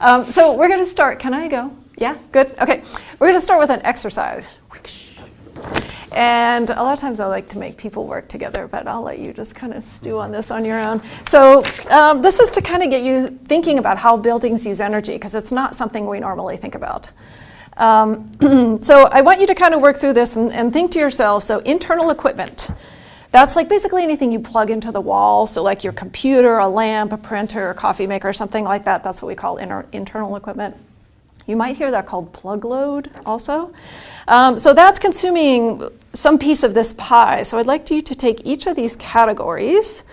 So we're going to start. Can I go? Yeah, good. Okay. We're going to start with an exercise. And a lot of times I like to make people work together, but I'll let you just kind of stew on this on your own. So this is to kind of get you thinking about how buildings use energy, because it's not something we normally think about. So I want you to kind of work through this and think to yourself, so internal equipment. That's like basically anything you plug into the wall. So like your computer, a lamp, a printer, a coffee maker, something like that. That's what we call internal equipment. You might hear that called plug load also. So that's consuming some piece of this pie. So I'd like you to take each of these categories: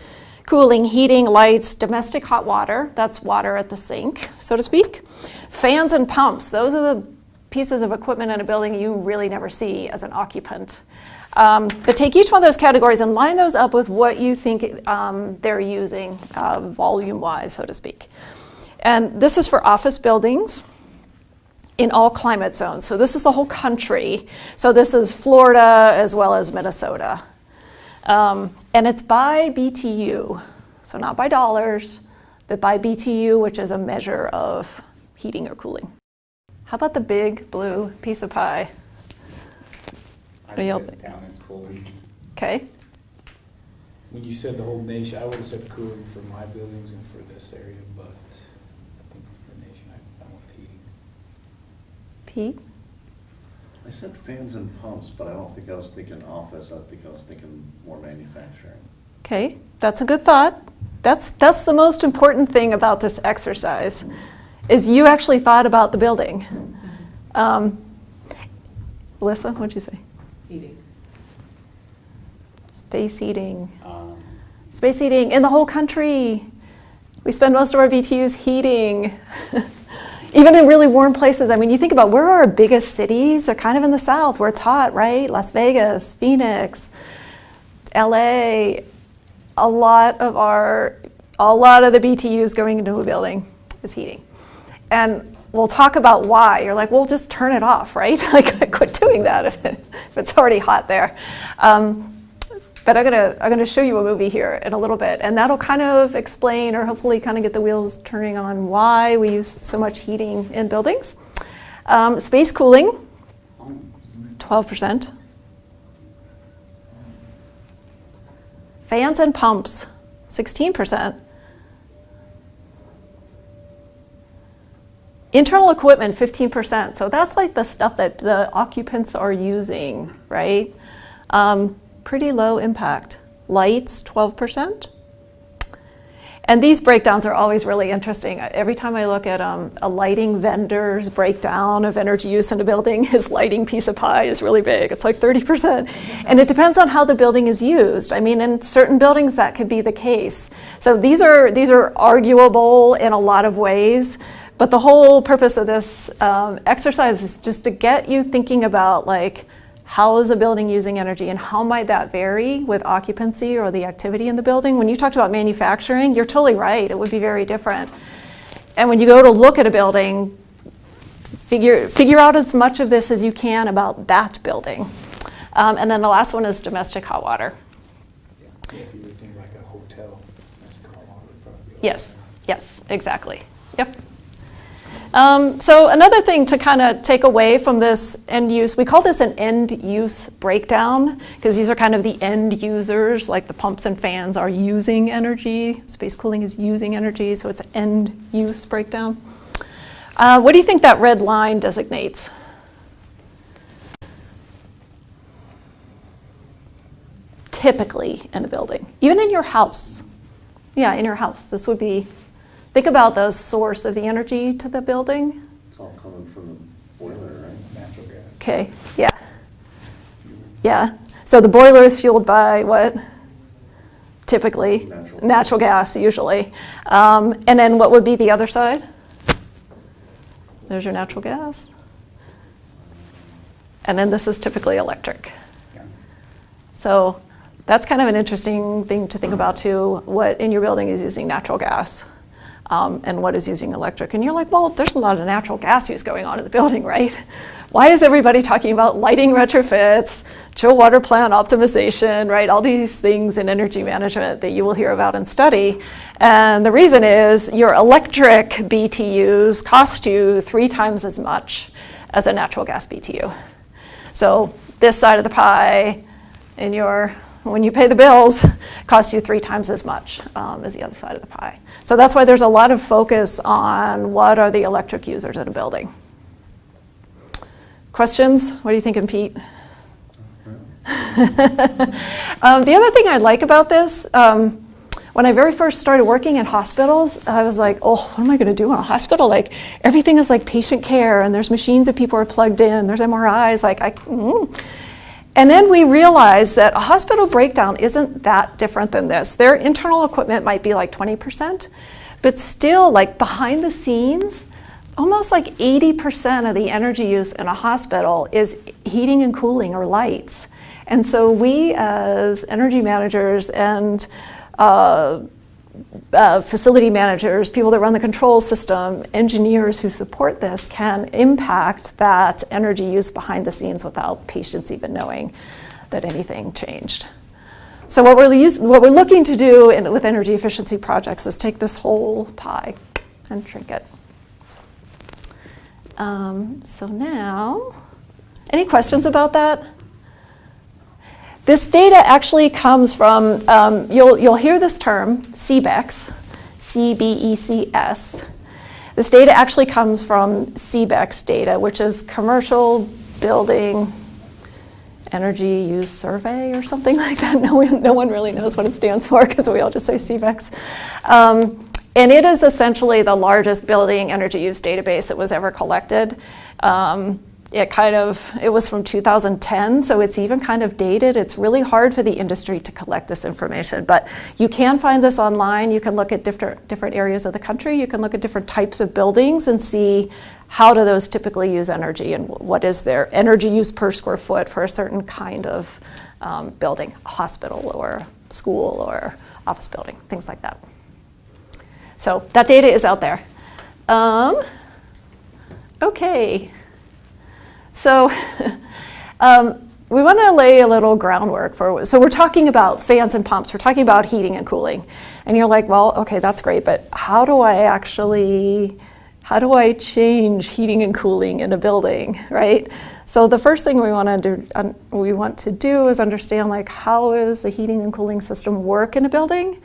cooling, heating, lights, domestic hot water, that's water at the sink, so to speak. Fans and pumps, those are the pieces of equipment in a building you really never see as an occupant. But take each one of those categories and line those up with what you think they're using volume-wise, so to speak. And this is for office buildings in all climate zones. So this is the whole country. So this is Florida as well as Minnesota. And it's by BTU. So not by dollars, but by BTU, which is a measure of heating or cooling. How about the big blue piece of pie? I put it down as cooling. Okay. When you said the whole nation, I would have said cooling for my buildings and for this area, but I think the nation, I want heating. Pete? I said fans and pumps, but I don't think I was thinking office. I think I was thinking more manufacturing. Okay, that's a good thought. That's the most important thing about this exercise, is you actually thought about the building. Alyssa, what'd you say? Heating. Space heating. Space heating in the whole country. We spend most of our BTUs heating. Even in really warm places. I mean, you think about where are our biggest cities? They're kind of in the south where it's hot, right? Las Vegas, Phoenix, LA. A lot of the BTUs going into a building is heating. And we'll talk about why. You're like, well, just turn it off, right? Like, quit doing that if it's already hot there. But I'm gonna show you a movie here in a little bit, and that'll kind of explain, or hopefully kind of get the wheels turning on why we use so much heating in buildings. Space cooling, 12%. Fans and pumps, 16%. Internal equipment, 15%. So that's like the stuff that the occupants are using, right? Pretty low impact. Lights, 12%. And these breakdowns are always really interesting. Every time I look at a lighting vendor's breakdown of energy use in a building, his lighting piece of pie is really big. It's like 30%. And it depends on how the building is used. I mean, in certain buildings that could be the case. So these are arguable in a lot of ways. But the whole purpose of this exercise is just to get you thinking about, like, how is a building using energy and how might that vary with occupancy or the activity in the building? When you talked about manufacturing, you're totally right. It would be very different. And when you go to look at a building, figure out as much of this as you can about that building. And then the last one is domestic hot water. Yeah, if you would think like a hotel, domestic hot water would probably be Yes, exactly. Yep. So another thing to kind of take away from this end use, we call this an end use breakdown, because these are kind of the end users, like the pumps and fans are using energy, space cooling is using energy, so it's an end use breakdown. What do you think that red line designates? Typically in a building, even in your house. Yeah, in your house, this would be. Think about the source of the energy to the building. It's all coming from the boiler, right? natural gas. Okay, yeah. Yeah, so the boiler is fueled by what? Typically, natural gas, usually. And then what would be the other side? There's your natural gas. And then this is typically electric. Yeah. So that's kind of an interesting thing to think about too, what in your building is using natural gas. and what is using electric. And you're like, well, there's a lot of natural gas use going on in the building, right? Why is everybody talking about lighting retrofits, chill water plant optimization, right? All these things in energy management that you will hear about and study. And the reason is your electric BTUs cost you 3 times as much as a natural gas BTU. So this side of the pie when you pay the bills, costs you 3 times as much as the other side of the pie. So that's why there's a lot of focus on what are the electric users in a building. Questions? What are you thinking, Pete? The other thing I like about this, when I very first started working in hospitals, I was like, oh, what am I going to do in a hospital? Like, everything is like patient care, and there's machines that people are plugged in, there's MRIs, And then we realized that a hospital breakdown isn't that different than this. Their internal equipment might be like 20%, but still, like behind the scenes, almost like 80% of the energy use in a hospital is heating and cooling or lights. And so we as energy managers and facility managers, people that run the control system, engineers who support this can impact that energy use behind the scenes without patients even knowing that anything changed. So what we're looking to do with energy efficiency projects is take this whole pie and shrink it. So now, any questions about that? This data actually comes from, you'll hear this term, CBECS, C-B-E-C-S. This data actually comes from CBECS data, which is Commercial Building Energy Use Survey or something like that. No one really knows what it stands for because we all just say CBECS. And it is essentially the largest building energy use database that was ever collected. It was from 2010, so it's even kind of dated. It's really hard for the industry to collect this information, but you can find this online. You can look at different areas of the country. You can look at different types of buildings and see how do those typically use energy and what is their energy use per square foot for a certain kind of building, a hospital or school or office building, things like that. So that data is out there. Okay. So we want to lay a little groundwork so we're talking about fans and pumps, we're talking about heating and cooling. And you're like, well, okay, that's great, but how do I change heating and cooling in a building, right? So the first thing we want to do is understand, like, how does the heating and cooling system work in a building?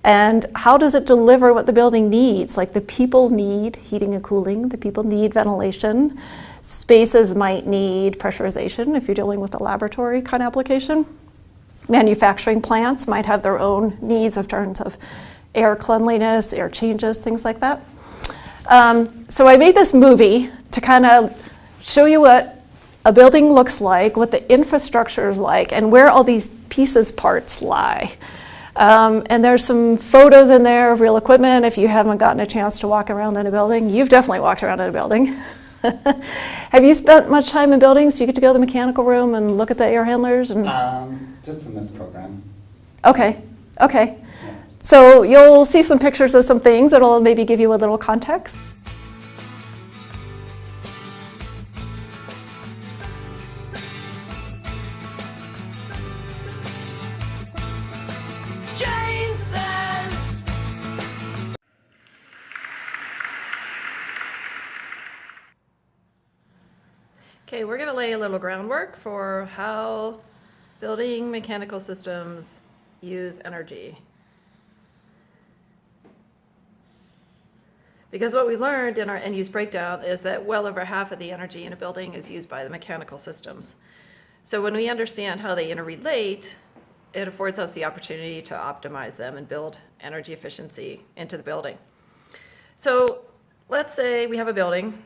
And how does it deliver what the building needs? Like, the people need heating and cooling, the people need ventilation. Spaces might need pressurization if you're dealing with a laboratory kind of application. Manufacturing plants might have their own needs in terms of air cleanliness, air changes, things like that. So I made this movie to kind of show you what a building looks like, what the infrastructure is like, and where all these parts lie. And there's some photos in there of real equipment. If you haven't gotten a chance to walk around in a building, you've definitely walked around in a building. Have you spent much time in buildings? Do you get to go to the mechanical room and look at the air handlers? And just in this program. Okay. Yeah. So you'll see some pictures of some things that'll maybe give you a little context. Okay, we're going to lay a little groundwork for how building mechanical systems use energy. Because what we learned in our end use breakdown is that well over half of the energy in a building is used by the mechanical systems. So when we understand how they interrelate, it affords us the opportunity to optimize them and build energy efficiency into the building. So let's say we have a building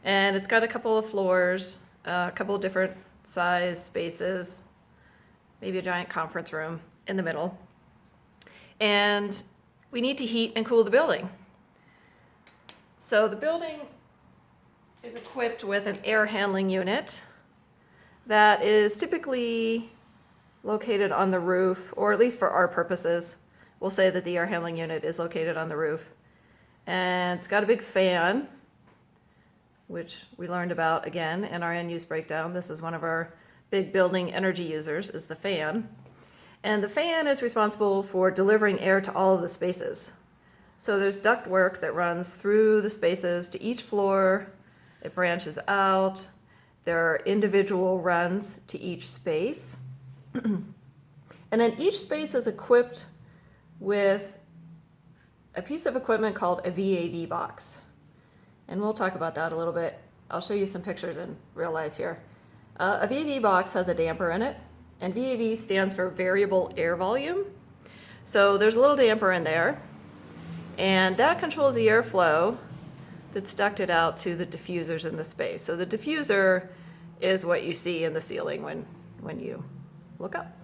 and it's got a couple of floors, a couple of different size spaces, maybe a giant conference room in the middle. And we need to heat and cool the building. So the building is equipped with an air handling unit that is typically located on the roof, or at least for our purposes, we'll say that the air handling unit is located on the roof. And it's got a big fan, which we learned about again in our end use breakdown. This is one of our big building energy users, is the fan. And the fan is responsible for delivering air to all of the spaces. So there's ductwork that runs through the spaces to each floor. It branches out. There are individual runs to each space. And then each space is equipped with a piece of equipment called a VAV box. And we'll talk about that a little bit. I'll show you some pictures in real life here. A VAV box has a damper in it, and VAV stands for variable air volume. So there's a little damper in there, and that controls the airflow that's ducted out to the diffusers in the space. So the diffuser is what you see in the ceiling when you look up.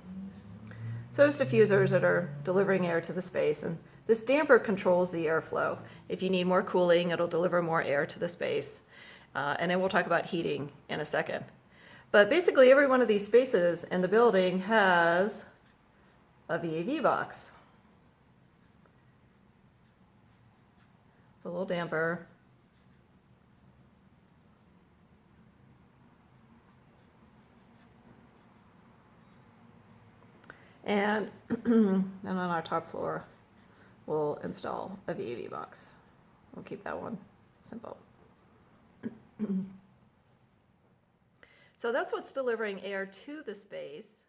So there's diffusers that are delivering air to the space, and this damper controls the airflow. If you need more cooling, it'll deliver more air to the space. And then we'll talk about heating in a second. But basically every one of these spaces in the building has a VAV box. The little damper. And then on our top floor, we'll install a VAV box. We'll keep that one simple. So that's what's delivering air to the space.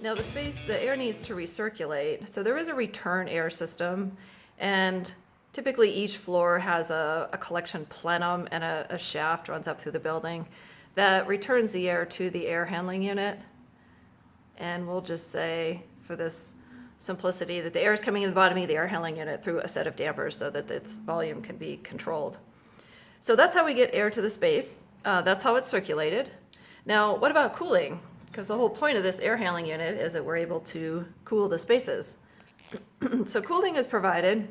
Now the air needs to recirculate, so there is a return air system, and typically each floor has a collection plenum and a shaft runs up through the building that returns the air to the air handling unit. And we'll just say, for this simplicity, that the air is coming in the bottom of the air handling unit through a set of dampers so that its volume can be controlled. So that's how we get air to the space. That's how it's circulated. Now, what about cooling? Because the whole point of this air handling unit is that we're able to cool the spaces. So cooling is provided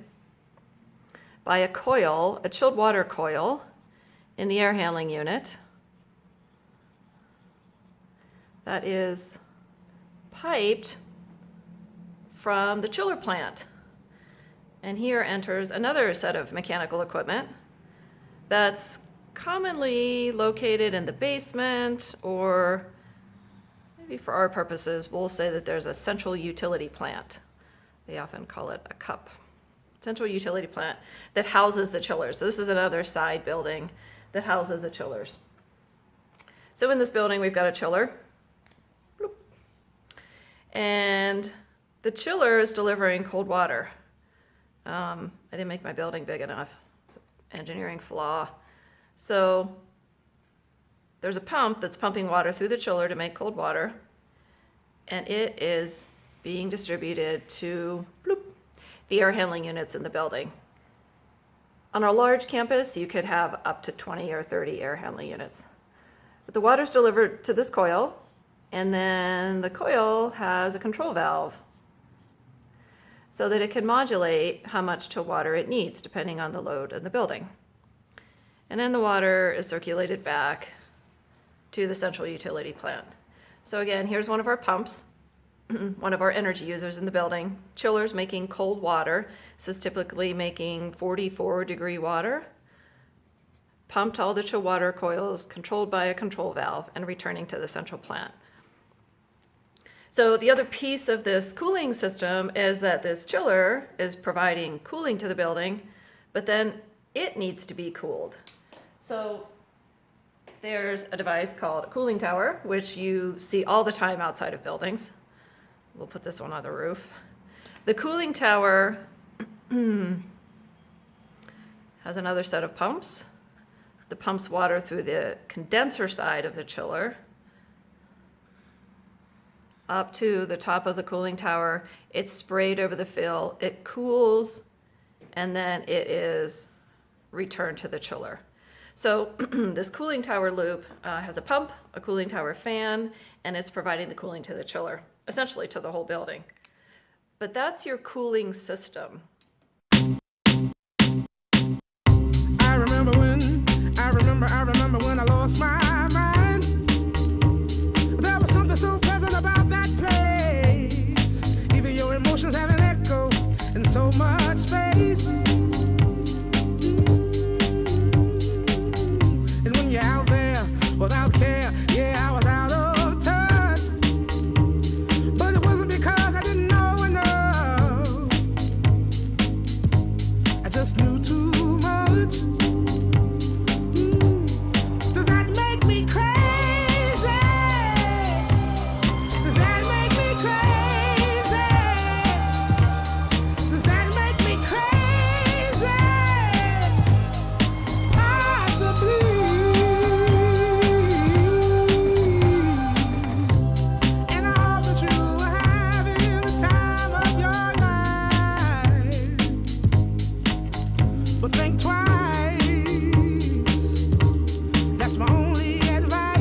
by a coil, a chilled water coil, in the air handling unit that is piped from the chiller plant. And here enters another set of mechanical equipment that's commonly located in the basement, or maybe for our purposes, we'll say that there's a central utility plant. They often call it a CUP. Central utility plant that houses the chillers. So this is another side building that houses the chillers. So in this building, we've got a chiller. Bloop. And the chiller is delivering cold water. I didn't make my building big enough. It's an engineering flaw. So there's a pump that's pumping water through the chiller to make cold water, and it is being distributed to bloop, the air handling units in the building. On a large campus, you could have up to 20 or 30 air handling units. But the water's delivered to this coil, and then the coil has a control valve so that it can modulate how much chilled water it needs depending on the load in the building. And then the water is circulated back to the central utility plant. So again, here's one of our pumps, one of our energy users in the building. Chillers making cold water. This is typically making 44-degree water. Pumped all the chilled water coils, controlled by a control valve, and returning to the central plant. So the other piece of this cooling system is that this chiller is providing cooling to the building, but then it needs to be cooled. So there's a device called a cooling tower, which you see all the time outside of buildings. We'll put this one on the roof. The cooling tower has another set of pumps. The pumps water through the condenser side of the chiller up to the top of the cooling tower. It's sprayed over the fill, it cools, and then it is returned to the chiller. So this cooling tower loop has a pump, a cooling tower fan, and it's providing the cooling to the chiller, essentially to the whole building. But that's your cooling system. I remember when I lost my mind. There was something so pleasant about that place. Even your emotions have an echo in so much space. And when you're out there without care, yeah, I was out of touch. But it wasn't because I didn't know enough. I just knew too much. Does that make me crazy? Does that make me crazy? Does that make me crazy? Possibly. And I hope that you are having the time of your life. But think twice. That's my only advice.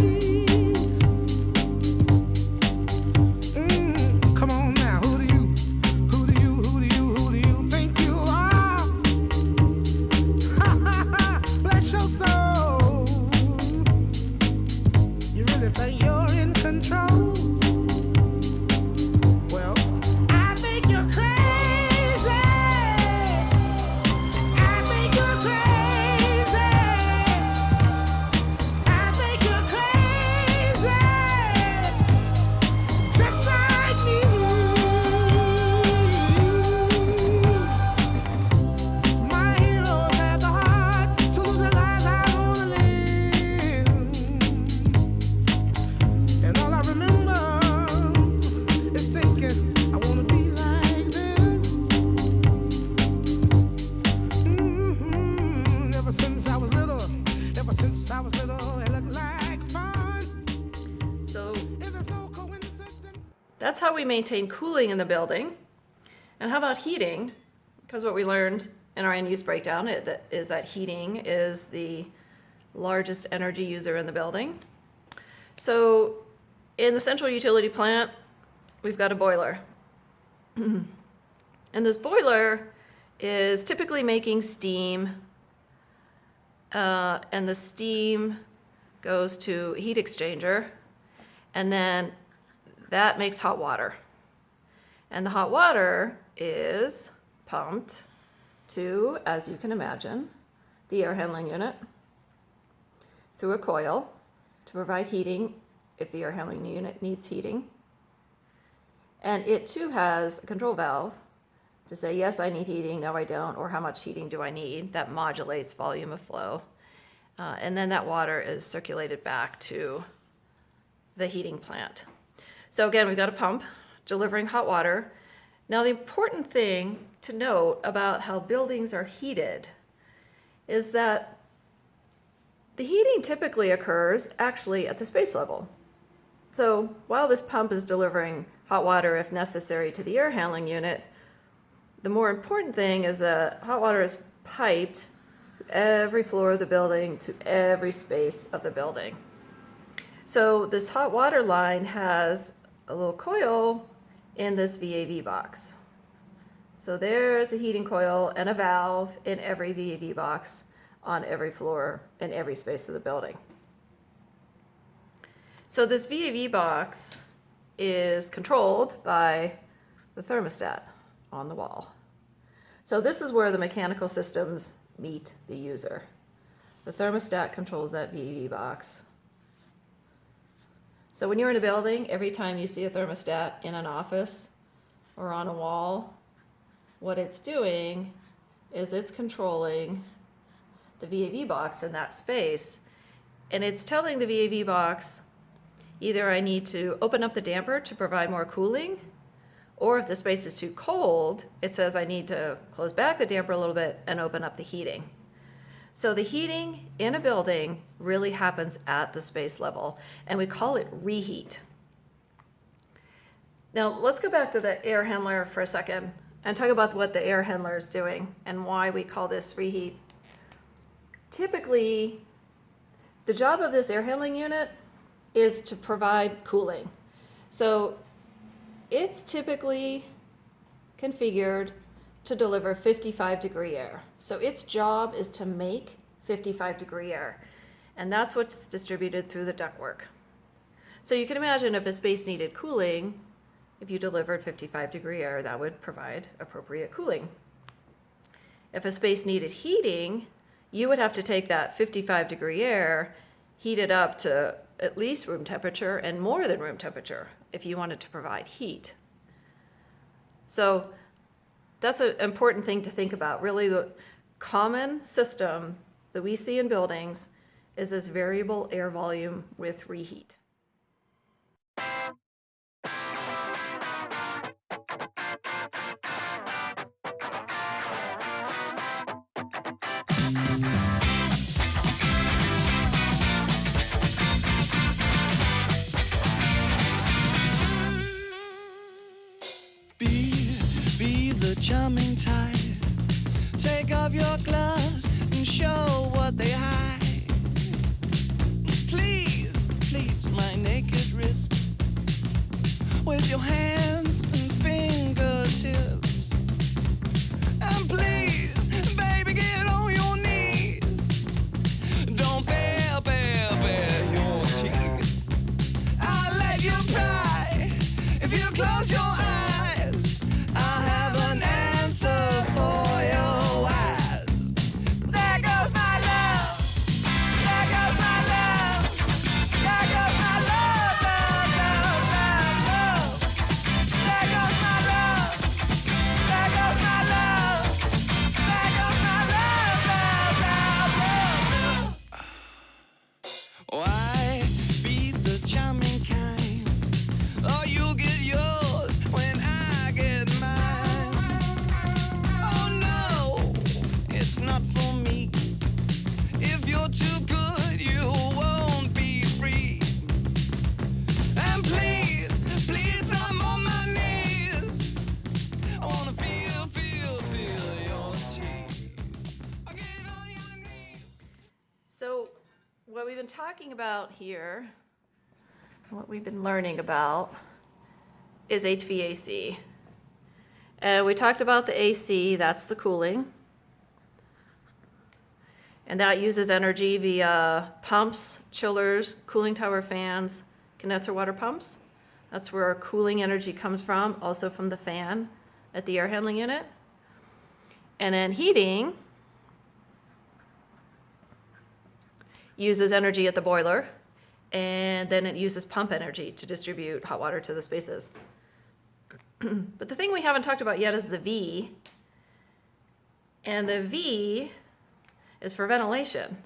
Come on now, who do you think you are? Bless your soul. You really think you're in control? Well, I think you're crazy. I think you're crazy. I think you're crazy. Just like me. My heroes had the heart to lose their lives. I wanna live. And all I remember is thinking, I wanna be like them. Ever since I was little, it looked like fun. So If there's no coincidence. that's how we maintain cooling in the building. And how about heating? Because what we learned in our end use breakdown is that heating is the largest energy user in the building. So in the central utility plant, we've got a boiler. And this boiler is typically making steam, and the steam goes to a heat exchanger, and then that makes hot water. And the hot water is pumped to, as you can imagine, the air handling unit through a coil to provide heating if the air handling unit needs heating. And it too has a control valve to say, yes, I need heating, no, I don't, or how much heating do I need? That modulates volume of flow. And then that water is circulated back to the heating plant. So again, we've got a pump delivering hot water. Now, the important thing to note about how buildings are heated is that the heating typically occurs actually at the space level. So while this pump is delivering hot water, if necessary, to the air handling unit, the more important thing is that hot water is piped to every floor of the building, to every space of the building. So this hot water line has a little coil in this VAV box. So there's a heating coil and a valve in every VAV box on every floor in every space of the building. So this VAV box is controlled by the thermostat on the wall. So this is where the mechanical systems meet the user. The thermostat controls that VAV box. So when you're in a building, every time you see a thermostat in an office or on a wall, what it's doing is it's controlling the VAV box in that space. And it's telling the VAV box, either I need to open up the damper to provide more cooling, or if the space is too cold, it says I need to close back the damper a little bit and open up the heating. So the heating in a building really happens at the space level, and we call it reheat. Now let's go back to the air handler for a second and talk about what the air handler is doing and why we call this reheat. Typically, the job of this air handling unit is to provide cooling. So it's typically configured to deliver 55-degree air. So its job is to make 55-degree air. And that's what's distributed through the ductwork. So you can imagine if a space needed cooling, if you delivered 55-degree air, that would provide appropriate cooling. If a space needed heating, you would have to take that 55-degree air, heat it up to at least room temperature and more than room temperature if you wanted to provide heat. So that's an important thing to think about. Really, the common system that we see in buildings is this variable air volume with reheat. Be the charming type. Take off your gloves and show what they hide. Please, please my naked wrist with your hands and fingertips. And please, baby, get on your knees. Don't bare your teeth. I'll let you cry if you close your eyes. Why be the charming kind? Oh, you'll get yours when I get mine. Oh no, it's not for me. If you're too good, you won't be free. And please, please, I'm on my knees. I wanna feel your cheek. I'll get on your knees. So what we've been talking about here, what we've been learning about, is HVAC. And we talked about the AC, that's the cooling. And that uses energy via pumps, chillers, cooling tower fans, condenser water pumps. That's where our cooling energy comes from, also from the fan at the air handling unit. And then heating uses energy at the boiler, and then it uses pump energy to distribute hot water to the spaces. But the thing we haven't talked about yet is the V, and the V is for ventilation.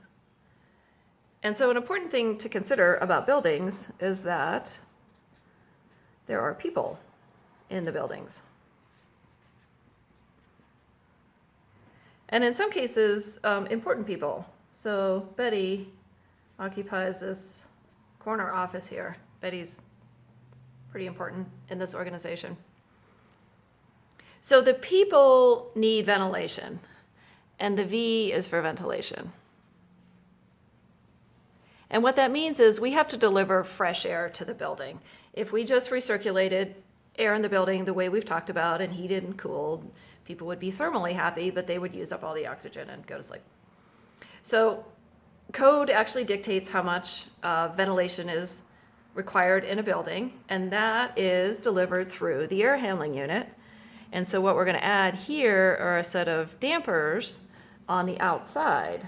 And so an important thing to consider about buildings is that there are people in the buildings. And in some cases, important people. So Betty occupies this corner office here. Betty's pretty important in this organization. So the people need ventilation, and the V is for ventilation. And what that means is we have to deliver fresh air to the building. If we just recirculated air in the building the way we've talked about and heated and cooled, people would be thermally happy, but they would use up all the oxygen and go to sleep. So code actually dictates how much ventilation is required in a building, and that is delivered through the air handling unit. And so what we're going to add here are a set of dampers on the outside.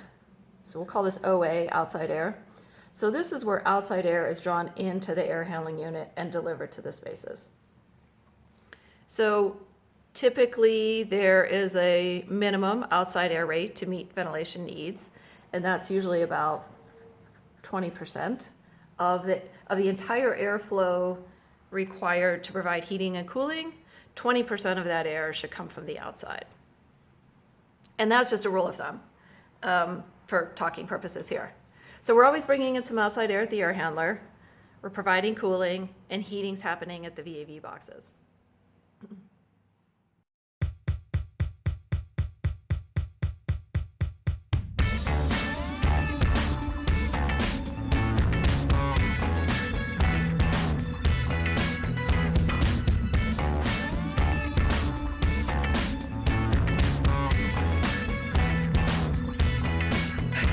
So we'll call this OA, outside air. So this is where outside air is drawn into the air handling unit and delivered to the spaces. So typically there is a minimum outside air rate to meet ventilation needs, and that's usually about 20% of the entire airflow required to provide heating and cooling. 20% of that air should come from the outside. And that's just a rule of thumb for talking purposes here. So we're always bringing in some outside air at the air handler. We're providing cooling, and heating's happening at the VAV boxes.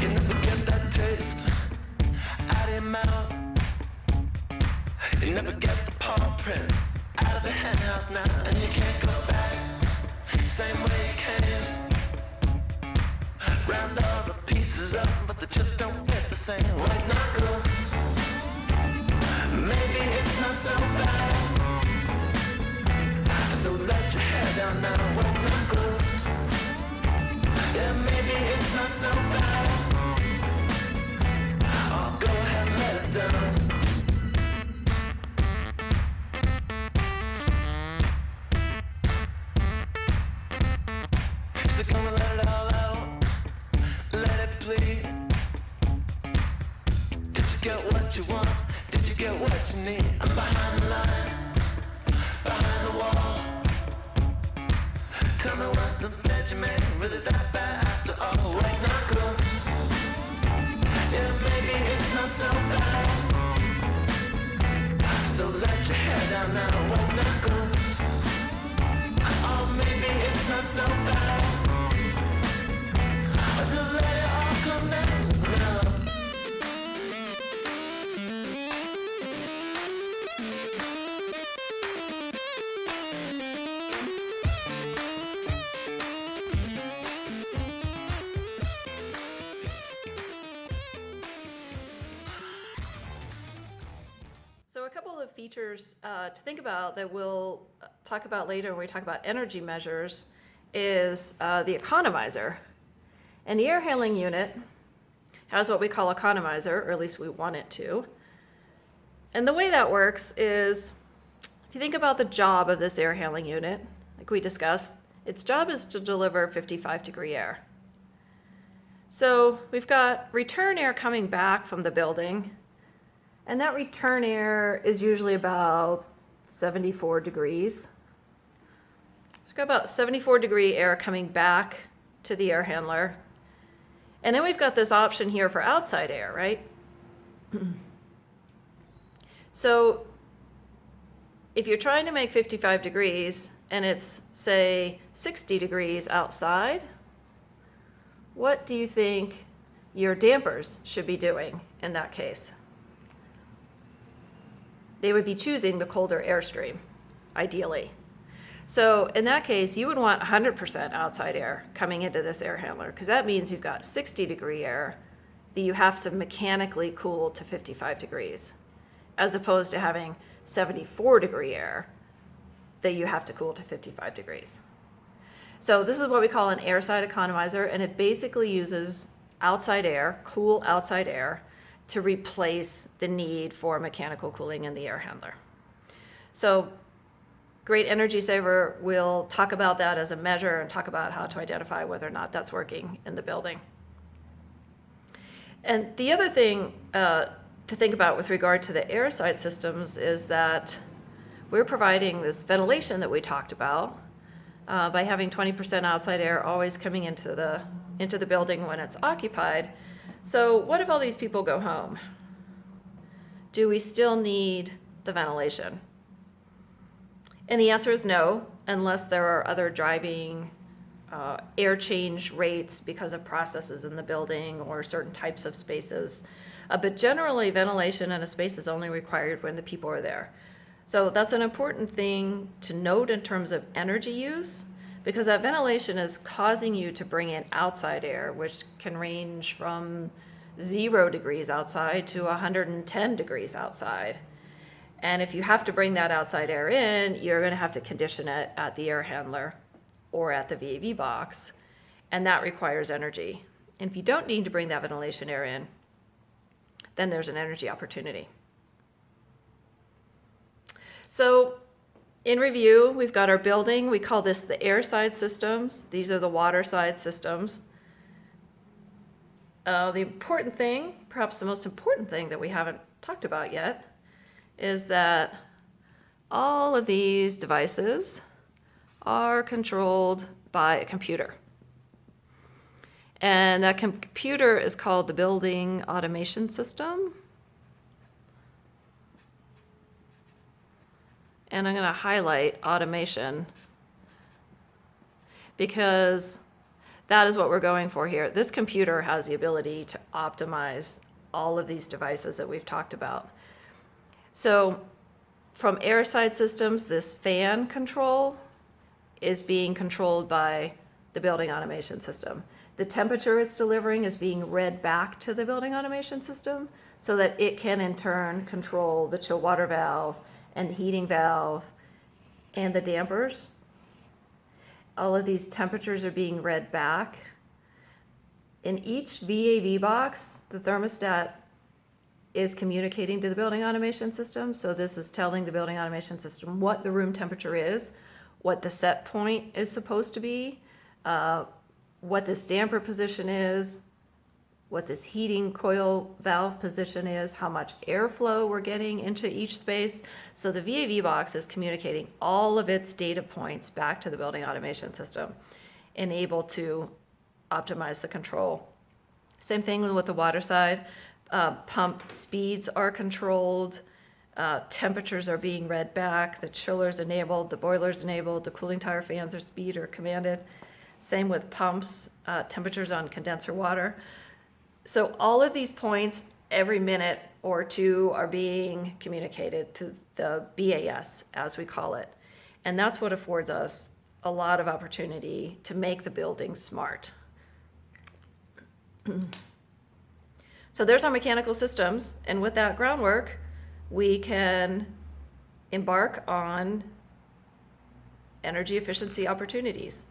You never get that taste out of your mouth. You never get the paw print out of the hen house now, and you can't go back the same way you came. Round all the pieces up, but they just don't get the same. White knuckles, maybe it's not so bad. So let your hair down now, white knuckles. Yeah, maybe it's not so bad. Oh, go ahead and let it down. So gonna let it all out, let it bleed. Did you get what you want? Did you get what you need? I'm behind the lines, behind the wall. Tell me, was the bed you made really that bad after all? White knuckles, yeah, maybe it's not so bad. So let your hair down now, white knuckles. Oh, maybe it's not so bad. Or just let it all come down now. So a couple of features to think about that we'll talk about later when we talk about energy measures is the economizer. And the air handling unit has what we call economizer, or at least we want it to. And the way that works is, if you think about the job of this air handling unit, like we discussed, its job is to deliver 55-degree air. So we've got return air coming back from the building, and that return air is usually about 74 degrees. So we've got about 74-degree air coming back to the air handler. And then we've got this option here for outside air, right? So if you're trying to make 55 degrees and it's, say, 60 degrees outside, what do you think your dampers should be doing in that case? They would be choosing the colder airstream, ideally. So in that case, you would want 100% outside air coming into this air handler, because that means you've got 60-degree air that you have to mechanically cool to 55 degrees, as opposed to having 74-degree air that you have to cool to 55 degrees. So this is what we call an Airside economizer, and it basically uses outside air, cool outside air, to replace the need for mechanical cooling in the air handler. So great energy saver. We'll talk about that as a measure and talk about how to identify whether or not that's working in the building. And the other thing to think about with regard to the Airside systems is that we're providing this ventilation that we talked about by having 20% outside air always coming into the building when it's occupied. So what if all these people go home? Do we still need the ventilation? And the answer is no, unless there are other driving air change rates because of processes in the building or certain types of spaces. But generally, ventilation in a space is only required when the people are there. So that's an important thing to note in terms of energy use, because that ventilation is causing you to bring in outside air, which can range from 0 degrees outside to 110 degrees outside. And if you have to bring that outside air in, you're going to have to condition it at the air handler or at the VAV box, and that requires energy. And if you don't need to bring that ventilation air in, then there's an energy opportunity. So in review, we've got our building. We call this the airside systems. These are the water side systems. The important thing, perhaps the most important thing that we haven't talked about yet, is that all of these devices are controlled by a computer. And that computer is called the building automation system. And I'm going to highlight automation because that is what we're going for here. This computer has the ability to optimize all of these devices that we've talked about. So from airside systems, this fan control is being controlled by the building automation system. The temperature it's delivering is being read back to the building automation system so that it can in turn control the chill water valve and the heating valve and the dampers. All of these temperatures are being read back. In each VAV box, the thermostat is communicating to the building automation system. So this is telling the building automation system what the room temperature is, what the set point is supposed to be, what this damper position is, what this heating coil valve position is, how much airflow we're getting into each space. So the VAV box is communicating all of its data points back to the building automation system and able to optimize the control. Same thing with the water side. Pump speeds are controlled, temperatures are being read back, the chiller's enabled, the boiler's enabled, the cooling tower fans or speed are commanded. Same with pumps, temperatures on condenser water. So all of these points every minute or two are being communicated to the BAS, as we call it. And that's what affords us a lot of opportunity to make the building smart. So there's our mechanical systems, and with that groundwork, we can embark on energy efficiency opportunities.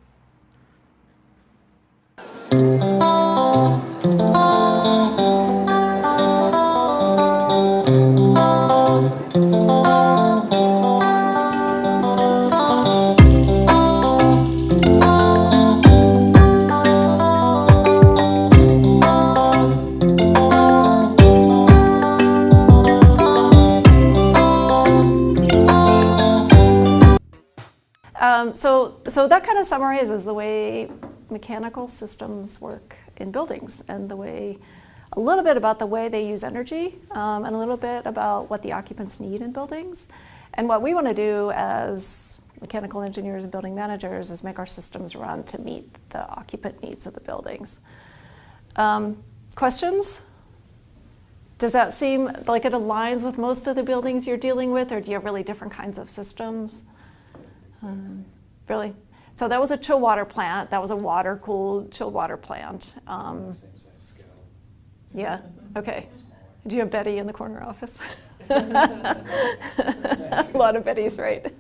So that kind of summarizes the way mechanical systems work in buildings and a little bit about the way they use energy and a little bit about what the occupants need in buildings. And what we want to do as mechanical engineers and building managers is make our systems run to meet the occupant needs of the buildings. Questions? Does that seem like it aligns with most of the buildings you're dealing with, or do you have really different kinds of systems? Really? So that was a chill water plant. That was a water-cooled chill water plant. Same size scale. Yeah, okay. Do you have Betty in the corner office? Yeah. A lot of Bettys, right?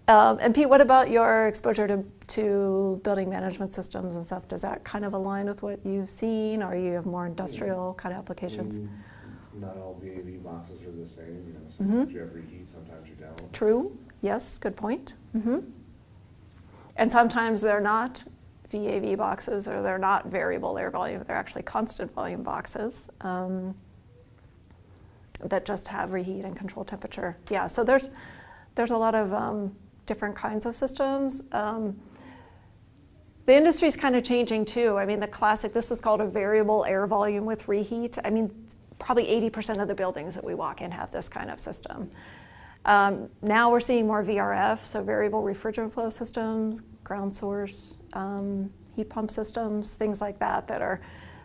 And Pete, what about your exposure to building management systems and stuff? Does that kind of align with what you've seen, or you have more industrial kind of applications? Not all VAV boxes are the same. You know, sometimes you have reheat, sometimes you don't. True. Yes, good point. And sometimes they're not VAV boxes, or they're not variable air volume. They're actually constant volume boxes that just have reheat and control temperature. Yeah, so there's a lot of different kinds of systems. The industry's kind of changing too. I mean, this is called a variable air volume with reheat. I mean, probably 80% of the buildings that we walk in have this kind of system. Now we're seeing more VRF, so variable refrigerant flow systems, ground source, heat pump systems, things like that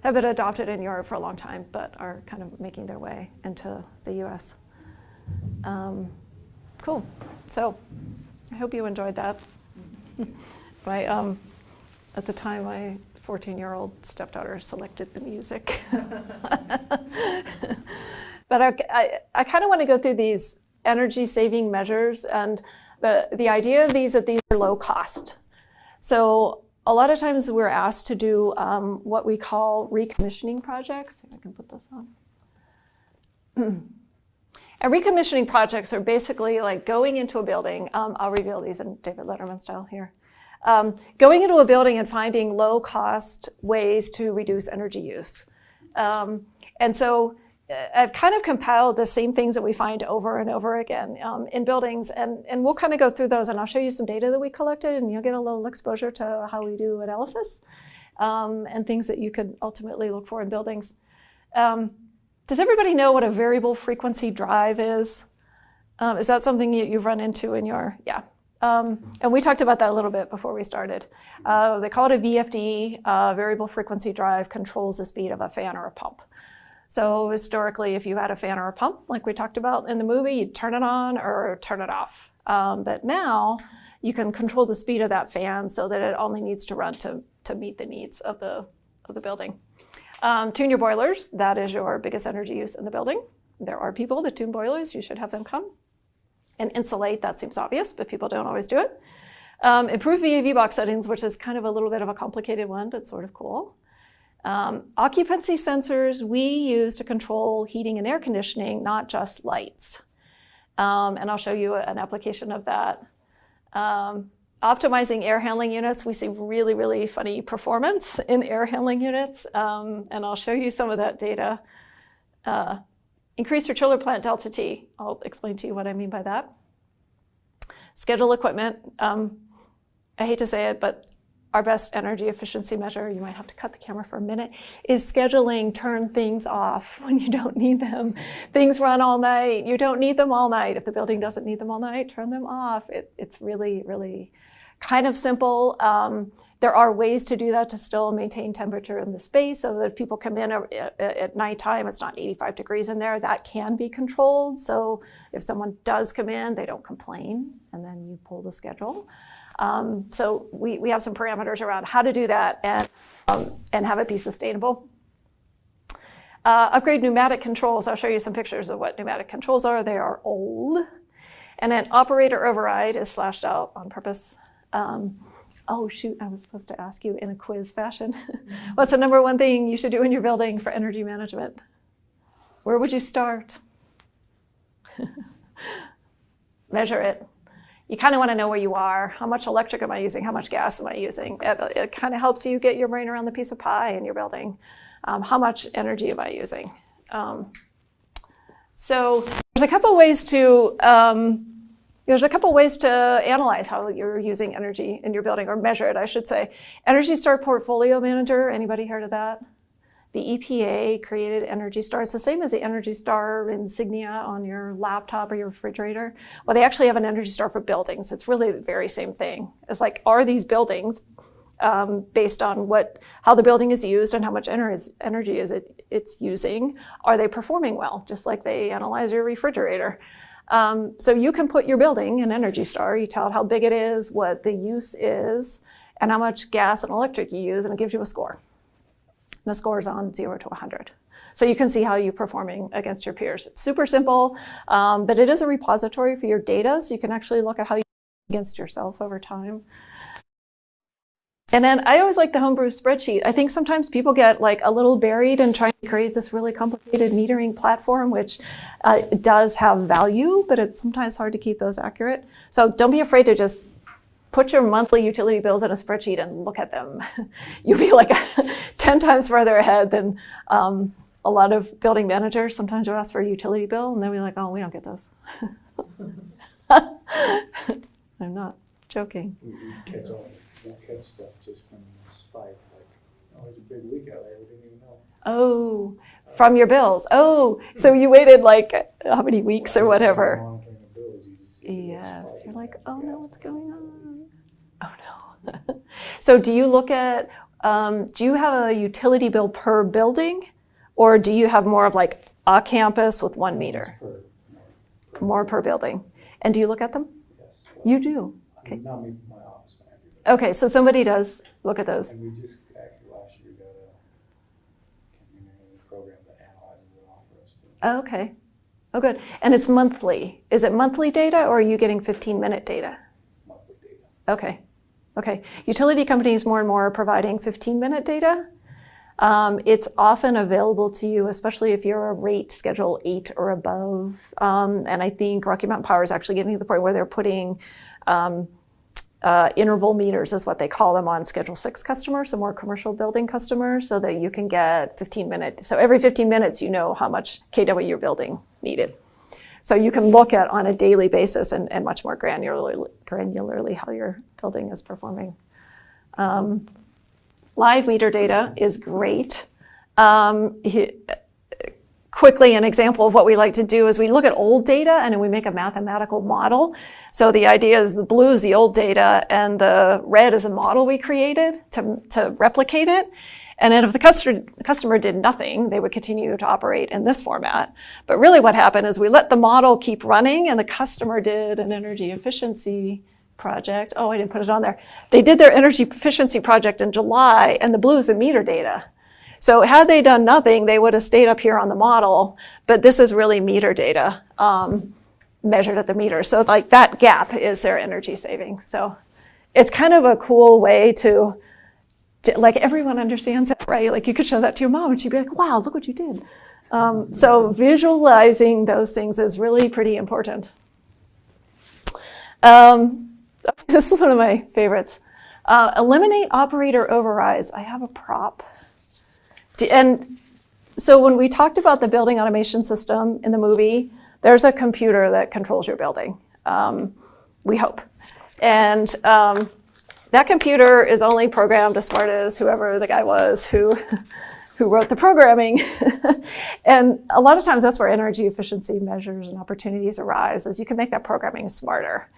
have been adopted in Europe for a long time, but are kind of making their way into the US. Cool. So I hope you enjoyed that. At the time I 14-year-old stepdaughter selected the music. But I kind of want to go through these energy saving measures, and the idea of these, that these are low cost. So a lot of times we're asked to do what we call recommissioning projects. If I can put this on. And recommissioning projects are basically like going into a building. I'll reveal these in David Letterman style here. Going into a building and finding low cost ways to reduce energy use. And so I've kind of compiled the same things that we find over and over again in buildings, and we'll kind of go through those, and I'll show you some data that we collected, and you'll get a little exposure to how we do analysis and things that you could ultimately look for in buildings. Does everybody know what a variable frequency drive is? Is that something you've run into in your, yeah. And we talked about that a little bit before we started. They call it a VFD, variable frequency drive, controls the speed of a fan or a pump. So historically, if you had a fan or a pump, like we talked about in the movie, you'd turn it on or turn it off. But now you can control the speed of that fan so that it only needs to run to meet the needs of the building. Tune your boilers. That is your biggest energy use in the building. There are people that tune boilers. You should have them come. And insulate, that seems obvious, but people don't always do it. Improve VAV box settings, which is kind of a little bit of a complicated one, but sort of cool. Occupancy sensors we use to control heating and air conditioning, not just lights. And I'll show you an application of that. Optimizing air handling units, we see really, really funny performance in air handling units. And I'll show you some of that data. Increase your chiller plant delta T. I'll explain to you what I mean by that. Schedule equipment. I hate to say it, but our best energy efficiency measure, you might have to cut the camera for a minute, is scheduling turn things off when you don't need them. Things run all night. You don't need them all night. If the building doesn't need them all night, turn them off. It's really, really kind of simple. There are ways to do that to still maintain temperature in the space so that if people come in at nighttime, it's not 85 degrees in there, that can be controlled. So if someone does come in, they don't complain, and then you pull the schedule. So we have some parameters around how to do that and have it be sustainable. Upgrade pneumatic controls. I'll show you some pictures of what pneumatic controls are. They are old. And then operator override is slashed out on purpose. Oh shoot, I was supposed to ask you in a quiz fashion. What's the number one thing you should do in your building for energy management? Where would you start? Measure it. You kind of want to know where you are. How much electric am I using? How much gas am I using? It kind of helps you get your brain around the piece of pie in your building. How much energy am I using? So there's a couple ways to analyze how you're using energy in your building, or measure it, I should say. Energy Star Portfolio Manager. Anybody heard of that? The EPA created Energy Star. It's the same as the Energy Star insignia on your laptop or your refrigerator. Well, they actually have an Energy Star for buildings. It's really the very same thing. It's like, are these buildings, based on how the building is used and how much energy it's using, are they performing well? Just like they analyze your refrigerator. So you can put your building in Energy Star. You tell it how big it is, what the use is, and how much gas and electric you use, and it gives you a score. And the score is on 0 to 100. So you can see how you're performing against your peers. It's super simple, but it is a repository for your data, so you can actually look at how you do against yourself over time. And then I always like the homebrew spreadsheet. I think sometimes people get like a little buried in trying to create this really complicated metering platform, which does have value, but it's sometimes hard to keep those accurate. So don't be afraid to just put your monthly utility bills in a spreadsheet and look at them. You'll be like 10 times further ahead than a lot of building managers. Sometimes you'll ask for a utility bill and they'll be like, oh, we don't get those. I'm not joking. We'll catch stuff just from the spike, like, oh, there's a big leak out there, we didn't even know. Oh, from your bills. Oh, so you waited like how many weeks or whatever. Monitoring the bills, you just see Yes, you're like, oh no, what's going on? Oh no. So do you look at, do you have a utility bill per building, or do you have more of like a campus with 1 meter? More per building. And do you look at them? Yes. You do? Okay. Not me, my office manager. Okay, so somebody does look at those. And we just actually last Oh, okay. Oh, good. And it's monthly. Is it monthly data or are you getting 15-minute data? Monthly data. Okay. Okay. Utility companies more and more are providing 15-minute data. It's often available to you, especially if you're a rate Schedule 8 or above. And I think Rocky Mountain Power is actually getting to the point where they're putting interval meters, is what they call them, on Schedule 6 customers, so more commercial building customers, so that you can get 15-minute. So every 15 minutes, you know how much kW your building needed. So you can look at on a daily basis and much more granularly how your building is performing. Live meter data is great. Quickly, an example of what we like to do is we look at old data and then we make a mathematical model. So the idea is the blue is the old data and the red is a model we created to replicate it. And then if the customer did nothing, they would continue to operate in this format. But really what happened is we let the model keep running and the customer did an energy efficiency project. Oh, I didn't put it on there. They did their energy efficiency project in July, and the blue is the meter data. So had they done nothing, they would have stayed up here on the model, but this is really meter data measured at the meter. So like that gap is their energy savings. So it's kind of a cool way to like everyone understands it, right? Like you could show that to your mom and she'd be like, wow, look what you did. So visualizing those things is really pretty important. This is one of my favorites. Eliminate operator overrides. I have a prop. And so when we talked about the building automation system in the movie, there's a computer that controls your building, we hope. And that computer is only programmed as smart as whoever the guy was who wrote the programming. And a lot of times that's where energy efficiency measures and opportunities arise, is you can make that programming smarter.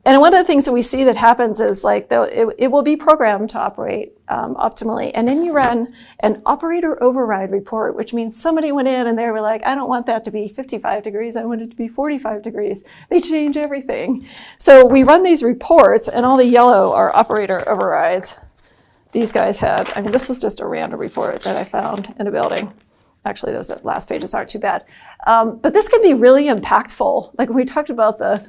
And one of the things that we see that happens is like it will be programmed to operate optimally. And then you run an operator override report, which means somebody went in and they were like, I don't want that to be 55 degrees. I want it to be 45 degrees. They change everything. So we run these reports and all the yellow are operator overrides. These guys had, I mean, this was just a random report that I found in a building. Actually, those last pages aren't too bad. But this can be really impactful. Like when we talked about the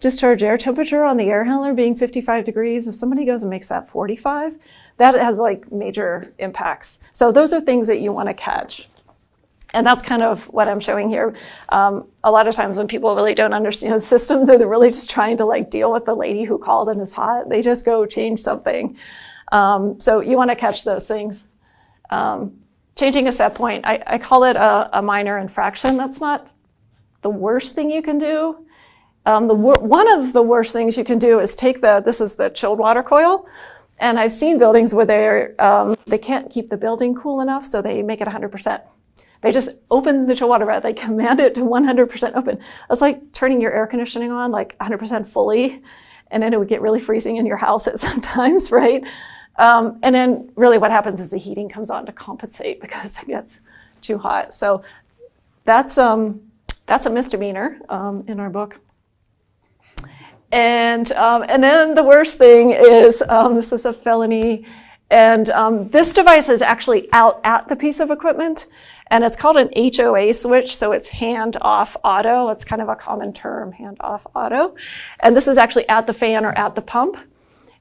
discharge air temperature on the air handler being 55 degrees, if somebody goes and makes that 45, that has like major impacts. So those are things that you want to catch. And that's kind of what I'm showing here. A lot of times when people really don't understand the system, they're really just trying to like deal with the lady who called and is hot. They just go change something. So you want to catch those things. Changing a set point, I call it a minor infraction. That's not the worst thing you can do. One of the worst things you can do is take this is the chilled water coil, and I've seen buildings where they can't keep the building cool enough, so they make it 100%. They just open the chilled water bath, they command it to 100% open. That's like turning your air conditioning on like 100% fully, and then it would get really freezing in your house at some times, right? And then really what happens is the heating comes on to compensate because it gets too hot. So that's a misdemeanor in our book. And then the worst thing is, this is a felony, and this device is actually out at the piece of equipment, and it's called an HOA switch, so it's hand-off auto. It's kind of a common term, hand-off auto. And this is actually at the fan or at the pump.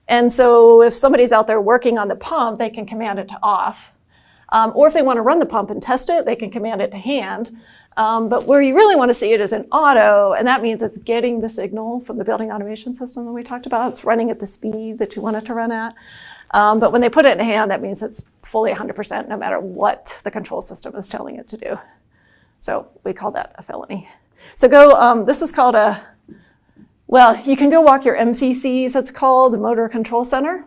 And so if somebody's out there working on the pump, they can command it to off. Or if they want to run the pump and test it, they can command it to hand. But where you really want to see it is in auto, and that means it's getting the signal from the building automation system that we talked about. It's running at the speed that you want it to run at. But when they put it in hand, that means it's fully 100% no matter what the control system is telling it to do. So we call that a felony. So this is called you can go walk your MCCs, it's called, the Motor Control Center,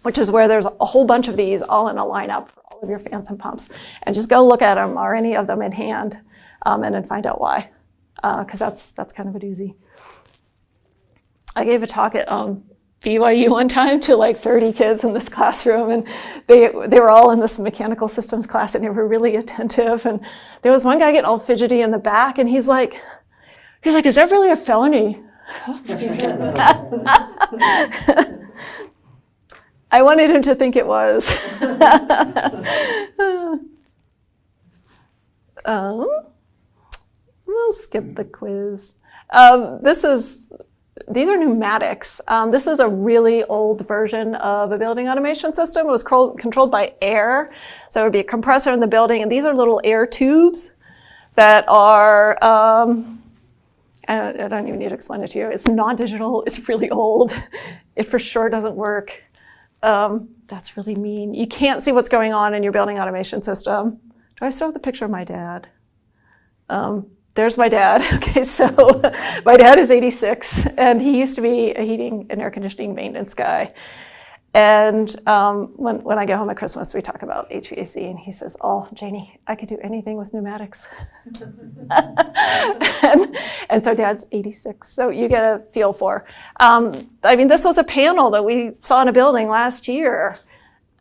which is where there's a whole bunch of these all in a lineup for all of your fans and pumps. And just go look at them, or any of them in hand, and then find out why, because that's kind of a doozy. I gave a talk at BYU one time to like 30 kids in this classroom, and they were all in this mechanical systems class, and they were really attentive. And there was one guy getting all fidgety in the back, and he's like, is that really a felony? I wanted him to think it was. We'll skip the quiz. These are pneumatics. This is a really old version of a building automation system. It was controlled by air. So it would be a compressor in the building, and these are little air tubes that are, I don't even need to explain it to you. It's non-digital, it's really old. It for sure doesn't work. That's really mean. You can't see what's going on in your building automation system. Do I still have the picture of my dad? There's my dad. Okay, so my dad is 86, and he used to be a heating and air conditioning maintenance guy. And when I get home at Christmas, we talk about HVAC, and he says, "Oh, Janie, I could do anything with pneumatics." and so Dad's 86, so you get a feel for. This was a panel that we saw in a building last year,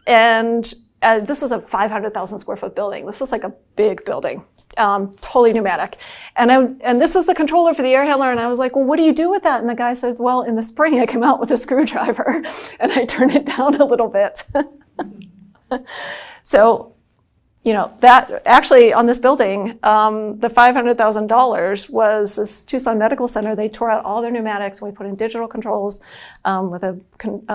and this was a 500,000 square foot building. This was like a big building. Totally pneumatic. And this is the controller for the air handler, and I was like, well, what do you do with that? And the guy said, well, in the spring I come out with a screwdriver and I turn it down a little bit. So, that actually on this building, the $500,000 was this Tucson Medical Center. They tore out all their pneumatics, and we put in digital controls with a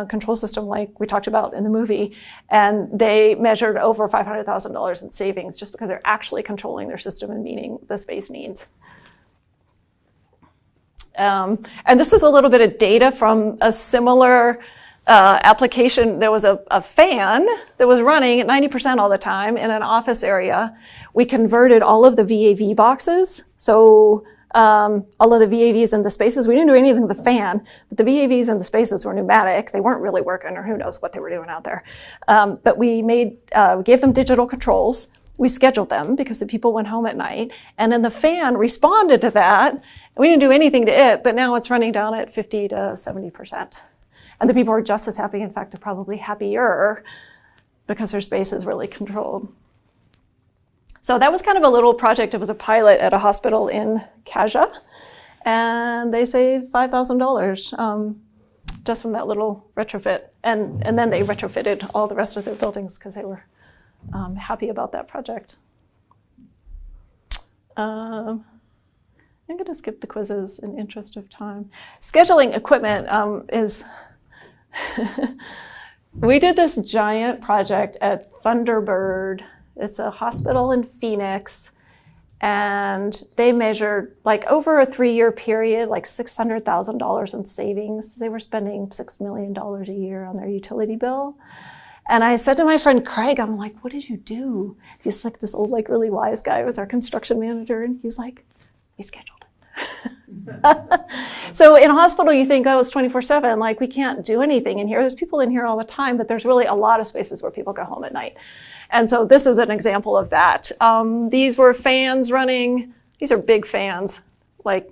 control system like we talked about in the movie. And they measured over $500,000 in savings just because they're actually controlling their system and meeting the space needs. And this is a little bit of data from a similar application. There was a fan that was running at 90% all the time in an office area. We converted all of the VAV boxes. So all of the VAVs in the spaces, we didn't do anything with the fan, but the VAVs in the spaces were pneumatic. They weren't really working, or who knows what they were doing out there. But we gave them digital controls. We scheduled them because the people went home at night. And then the fan responded to that. We didn't do anything to it, but now it's running down at 50 to 70%. And the people are just as happy. In fact, they're probably happier because their space is really controlled. So that was kind of a little project. It was a pilot at a hospital in Kaja. And they saved $5,000 just from that little retrofit. And then they retrofitted all the rest of their buildings because they were happy about that project. I'm going to skip the quizzes in interest of time. Scheduling equipment is... We did this giant project at Thunderbird. It's a hospital in Phoenix, and they measured, like, over a 3-year period, like $600,000 in savings. They were spending $6 million a year on their utility bill. And I said to my friend Craig, I'm like, what did you do? He's like this old, like, really wise guy who was our construction manager, and he's like, we scheduled it. So in a hospital, you think, oh, it's 24/7, like we can't do anything in here. There's people in here all the time, but there's really a lot of spaces where people go home at night. And so this is an example of that. These were fans running. These are big fans, like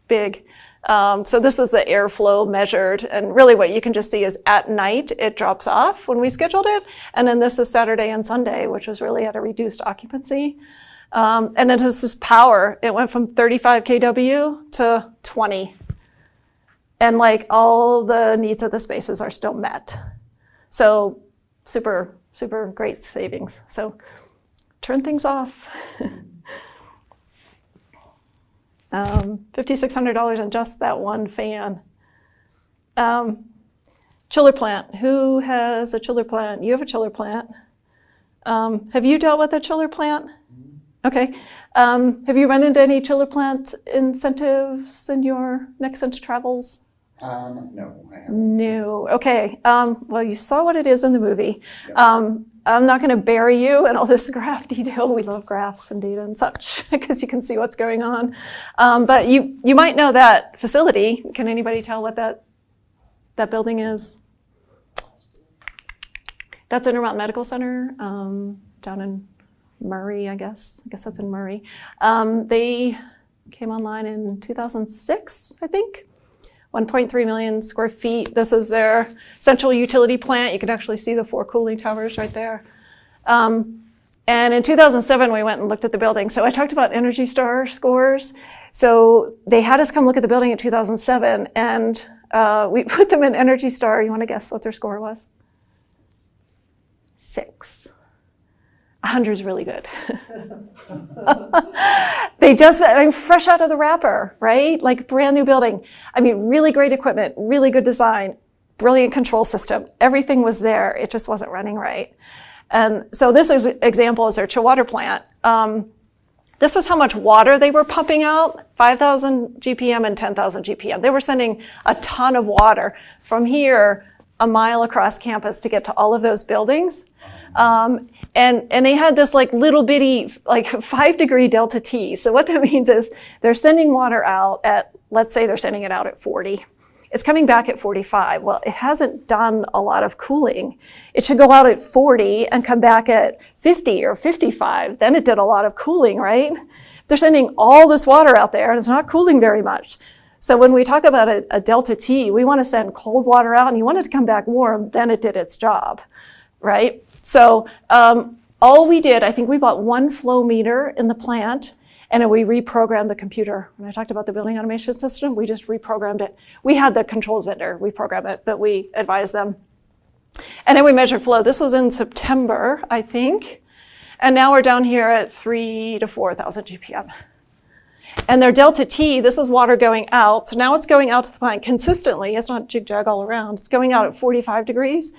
big. So this is the airflow measured. And really what you can just see is at night, it drops off when we scheduled it. And then this is Saturday and Sunday, which was really at a reduced occupancy. And then this is power. It went from 35 kW to 20. And like all the needs of the spaces are still met. So super, super great savings. So turn things off. $5,600 on just that one fan. Chiller plant. Who has a chiller plant? You have a chiller plant. Have you dealt with a chiller plant? Okay. Have you run into any chiller plant incentives in your Nexent travels? No, I haven't. No. Okay. Well, you saw what it is in the movie. Yep. I'm not going to bury you in all this graph detail. We love graphs and data and such because you can see what's going on. But you might know that facility. Can anybody tell what that building is? That's Intermountain Medical Center down in Murray, I guess. I guess that's in Murray. They came online in 2006, I think. 1.3 million square feet. This is their central utility plant. You can actually see the 4 cooling towers right there. And in 2007, we went and looked at the building. So I talked about Energy Star scores. So they had us come look at the building in 2007, and we put them in Energy Star. You want to guess what their score was? 6. 100 is really good. They just, I mean, fresh out of the wrapper, right? Like brand new building. I mean, really great equipment, really good design, brilliant control system. Everything was there. It just wasn't running right. And so this example is their chill water plant. This is how much water they were pumping out, 5,000 GPM and 10,000 GPM. They were sending a ton of water from here a mile across campus to get to all of those buildings. And they had this like little bitty, like 5-degree delta T. So what that means is they're sending water out at, let's say they're sending it out at 40. It's coming back at 45. Well, it hasn't done a lot of cooling. It should go out at 40 and come back at 50 or 55. Then it did a lot of cooling, right? They're sending all this water out there and it's not cooling very much. So when we talk about a delta T, we want to send cold water out and you want it to come back warm, then it did its job, right? So all we did, I think we bought one flow meter in the plant and then we reprogrammed the computer. When I talked about the building automation system, we just reprogrammed it. We had the controls vendor reprogram it, but we advised them. And then we measured flow. This was in September, I think. And now we're down here at 3,000 to 4,000 GPM. And their delta T, this is water going out. So now it's going out to the plant consistently. It's not jig-jag all around. It's going out at 45 degrees.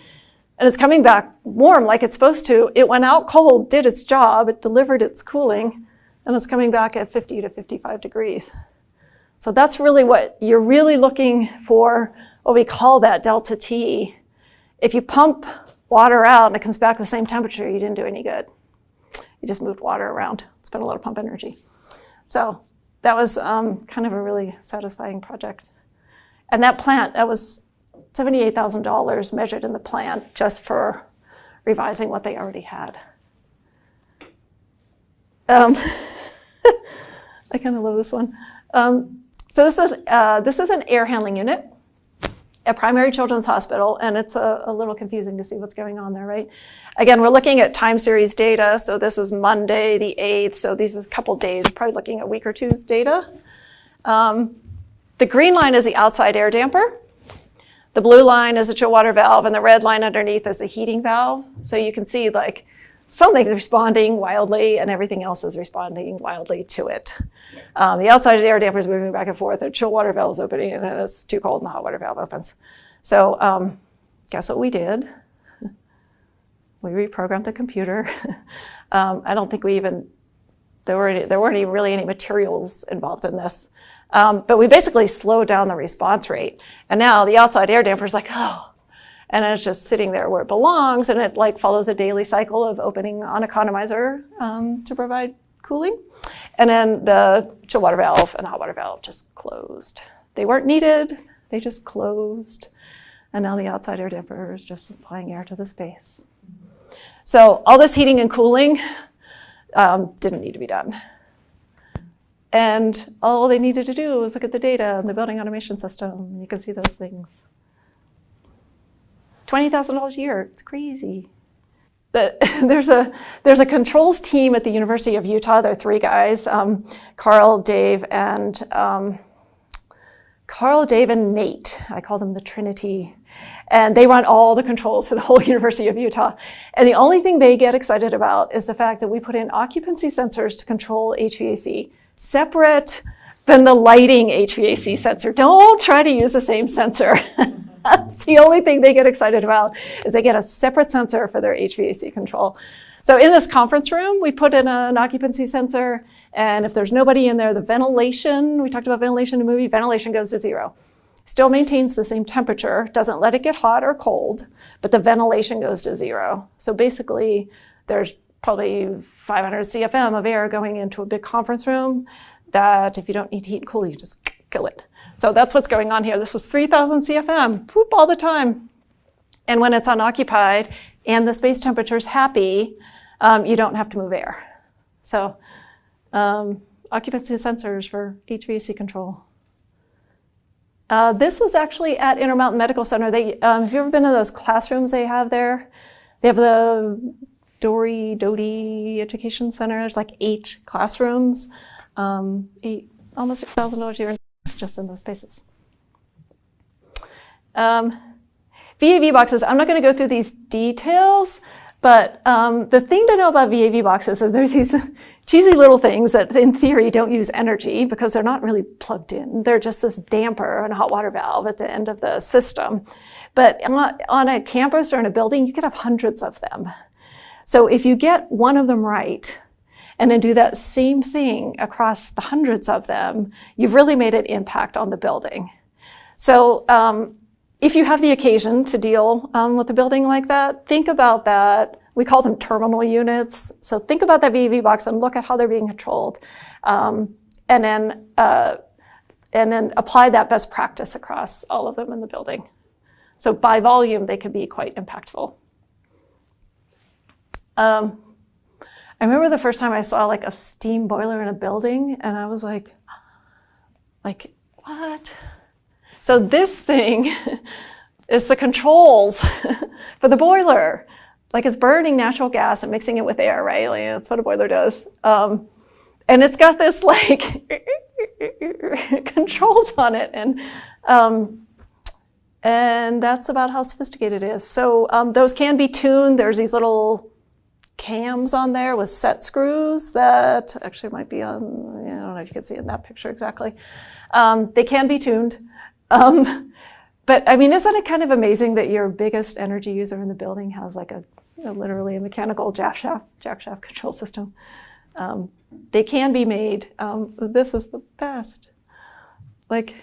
And it's coming back warm like it's supposed to. It went out cold, did its job. It delivered its cooling. And it's coming back at 50 to 55 degrees. So that's really what you're really looking for, what we call that delta T. If you pump water out and it comes back the same temperature, you didn't do any good. You just moved water around, spent a lot of pump energy. So that was kind of a really satisfying project. And that plant, that was $78,000 measured in the plant just for revising what they already had. I kind of love this one. So this is an air handling unit at Primary Children's Hospital, and it's a little confusing to see what's going on there, right? Again, we're looking at time series data. So this is Monday the 8th. So these is a couple days, probably looking at a week or two's data. The green line is the outside air damper. The blue line is a chill water valve, and the red line underneath is a heating valve. So you can see like something's responding wildly and everything else is responding wildly to it. The outside air damper is moving back and forth. The chill water valve is opening and then it's too cold and the hot water valve opens. So guess what we did? We reprogrammed the computer. I don't think there weren't really any materials involved in this. But we basically slowed down the response rate. And now the outside air damper is like, oh, and it's just sitting there where it belongs, and it like follows a daily cycle of opening on economizer to provide cooling. And then the chill water valve and the hot water valve just closed. They weren't needed, they just closed. And now the outside air damper is just supplying air to the space. So all this heating and cooling didn't need to be done. And all they needed to do was look at the data and the building automation system. You can see those things. $20,000 a year, it's crazy. But there's a controls team at the University of Utah. There are 3 guys, Carl, Dave, and Nate. I call them the Trinity. And they run all the controls for the whole University of Utah. And the only thing they get excited about is the fact that we put in occupancy sensors to control HVAC, separate than the lighting HVAC sensor. Don't try to use the same sensor. That's the only thing they get excited about, is they get a separate sensor for their HVAC control. So in this conference room, we put in an occupancy sensor, and if there's nobody in there, the ventilation, we talked about ventilation in the movie, ventilation goes to 0. Still maintains the same temperature, doesn't let it get hot or cold, but the ventilation goes to 0. So basically, there's probably 500 CFM of air going into a big conference room that if you don't need heat and cool, you just kill it. So that's what's going on here. This was 3,000 CFM, poop all the time. And when it's unoccupied and the space temperature is happy, you don't have to move air. So occupancy sensors for HVAC control. This was actually at Intermountain Medical Center. Have you ever been to those classrooms they have there? They have the Doty Education Center. There's like 8 classrooms, almost $6,000 a year just in those spaces. VAV boxes, I'm not going to go through these details. But the thing to know about VAV boxes is there's these cheesy little things that in theory don't use energy because they're not really plugged in. They're just this damper and a hot water valve at the end of the system. But on a campus or in a building, you could have hundreds of them. So if you get one of them right, and then do that same thing across the hundreds of them, you've really made an impact on the building. So if you have the occasion to deal with a building like that, think about that. We call them terminal units. So think about that VAV box and look at how they're being controlled. And then apply that best practice across all of them in the building. So by volume, they can be quite impactful. I remember the first time I saw like a steam boiler in a building, and I was like, what? So this thing is the controls for the boiler. Like it's burning natural gas and mixing it with air, right? Like that's what a boiler does. And it's got this like controls on it, and that's about how sophisticated it is. So those can be tuned. There's these little cams on there with set screws that actually might be on, I don't know if you can see it in that picture exactly. They can be tuned. But I mean, isn't it kind of amazing that your biggest energy user in the building has like literally a mechanical jack shaft control system? They can be made. This is the best. Like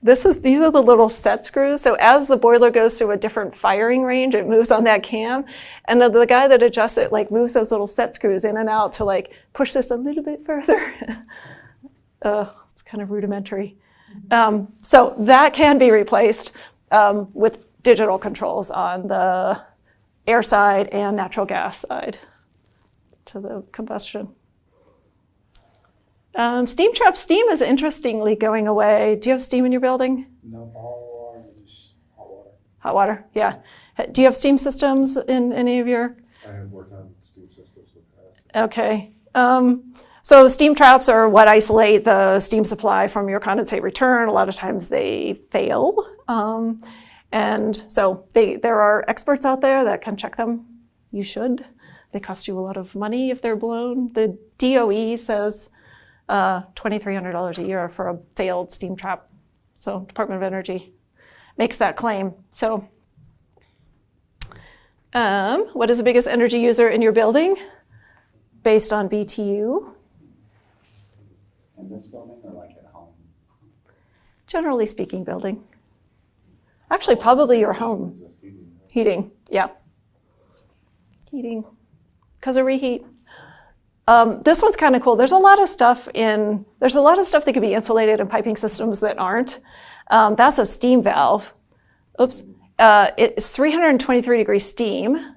these are the little set screws. So as the boiler goes through a different firing range, it moves on that cam. And the guy that adjusts it like moves those little set screws in and out to like push this a little bit further. It's kind of rudimentary. So that can be replaced with digital controls on the air side and natural gas side to the combustion. Steam trap. Steam is interestingly going away. Do you have steam in your building? No, all water, just hot water. Hot water, yeah. Do you have steam systems in any of your? I have worked on steam systems with that. Okay. So steam traps are what isolate the steam supply from your condensate return. A lot of times they fail. And so there are experts out there that can check them. You should. They cost you a lot of money if they're blown. The DOE says $2,300 a year for a failed steam trap. So Department of Energy makes that claim. So what is the biggest energy user in your building based on BTU? In this building or like at home? Generally speaking, building. Actually, probably your home. Heating, yeah. Heating, because of reheat. This one's kind of cool. There's a lot of stuff that could be insulated in piping systems that aren't. That's a steam valve. Oops. It's 323 degree steam.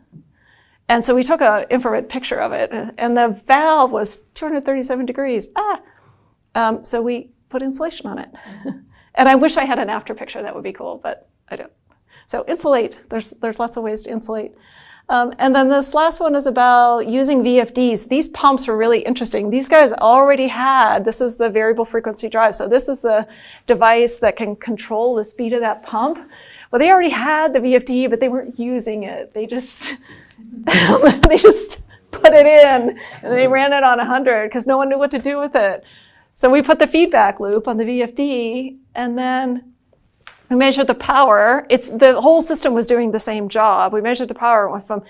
And so we took an infrared picture of it, and the valve was 237 degrees. So we put insulation on it. And I wish I had an after picture. That would be cool, but I don't. So insulate. There's lots of ways to insulate. And then this last one is about using VFDs. These pumps are really interesting. These guys already had, this is the variable frequency drive. So this is the device that can control the speed of that pump. Well, they already had the VFD, but they weren't using it. They just, they just put it in and they ran it on 100 because no one knew what to do with it. So we put the feedback loop on the VFD, and then we measured the power. The whole system was doing the same job. We measured the power. It went from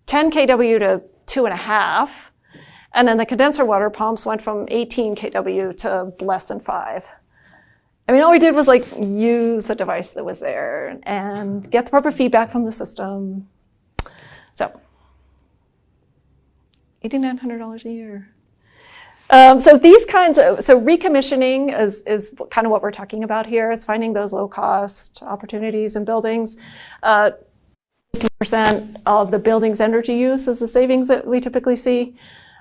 10 kW to 2.5. And then the condenser water pumps went from 18 kW to less than 5. I mean, all we did was like use the device that was there and get the proper feedback from the system. So $8,900 a year. So these kinds of, recommissioning is kind of what we're talking about here. It's finding those low cost opportunities in buildings. 50% of the building's energy use is the savings that we typically see.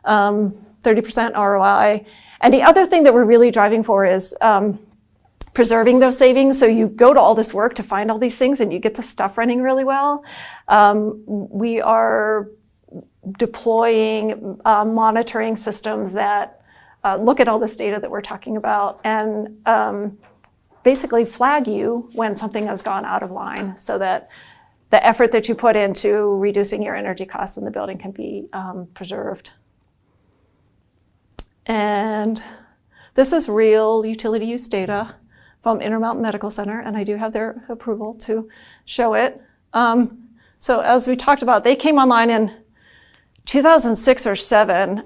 30% ROI. And the other thing that we're really driving for is preserving those savings. So you go to all this work to find all these things and you get the stuff running really well. We are deploying monitoring systems that look at all this data that we're talking about and basically flag you when something has gone out of line so that the effort that you put into reducing your energy costs in the building can be preserved. And this is real utility use data from Intermountain Medical Center, and I do have their approval to show it. So as we talked about, they came online in 2006 or 7,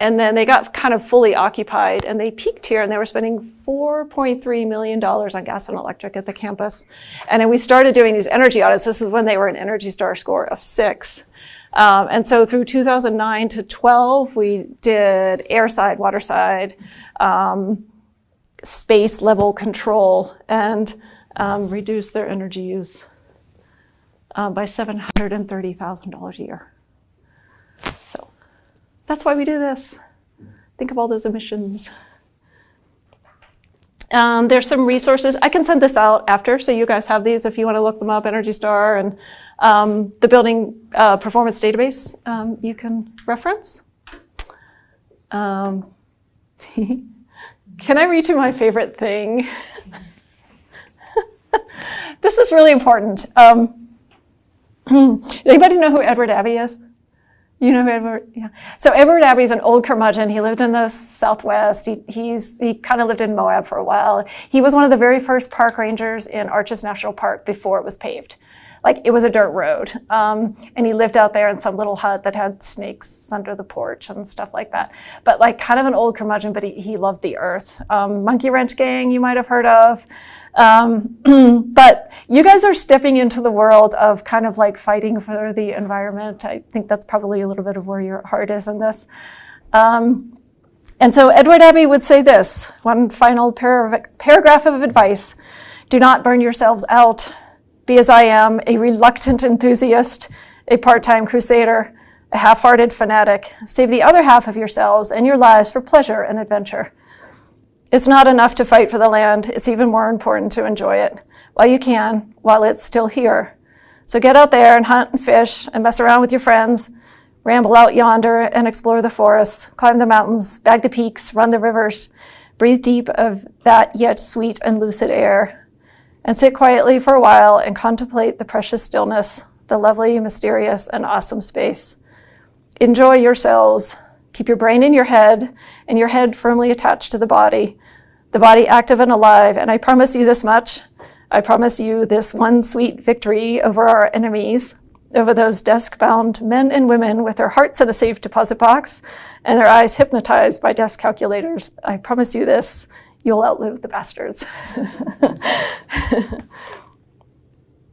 and then they got kind of fully occupied, and they peaked here, and they were spending $4.3 million on gas and electric at the campus. And then we started doing these energy audits. This is when they were an Energy Star score of 6. And so through 2009 to 12, we did airside, waterside, space level control, and reduced their energy use by $730,000 a year. So that's why we do this. Think of all those emissions. There's some resources. I can send this out after, so you guys have these if you want to look them up, Energy Star and the building performance database you can reference. Can I read you my favorite thing? This is really important. Anybody know who Edward Abbey is? You know who Edward? Yeah. So Edward Abbey is an old curmudgeon. He lived in the Southwest. He kind of lived in Moab for a while. He was one of the very first park rangers in Arches National Park before it was paved. Like, it was a dirt road. And he lived out there in some little hut that had snakes under the porch and stuff like that. But like, kind of an old curmudgeon, but he loved the earth. Monkey Wrench Gang, you might have heard of. But you guys are stepping into the world of kind of like fighting for the environment. I think that's probably a little bit of where your heart is in this. And so Edward Abbey would say this, one final paragraph of advice: do not burn yourselves out. Be as I am, a reluctant enthusiast, a part-time crusader, a half-hearted fanatic. Save the other half of yourselves and your lives for pleasure and adventure. It's not enough to fight for the land. It's even more important to enjoy it while you can, while it's still here. So get out there and hunt and fish and mess around with your friends. Ramble out yonder and explore the forests, climb the mountains, bag the peaks, run the rivers, breathe deep of that yet sweet and lucid air, and sit quietly for a while and contemplate the precious stillness, the lovely, mysterious, and awesome space. Enjoy yourselves. Keep your brain in your head and your head firmly attached to the body active and alive. And I promise you this much. I promise you this one sweet victory over our enemies, over those desk-bound men and women with their hearts in a safe deposit box and their eyes hypnotized by desk calculators. I promise you this. You'll outlive the bastards.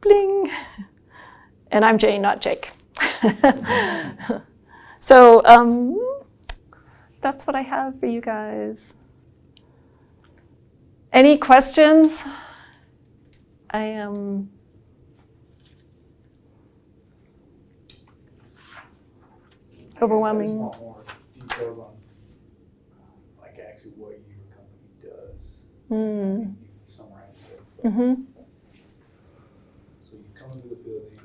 Bling. And I'm Jane, not Jake. So that's what I have for you guys. Any questions? I am overwhelming. I just want more details on, like, actually what your company does. You've summarized it. But so you come into the building,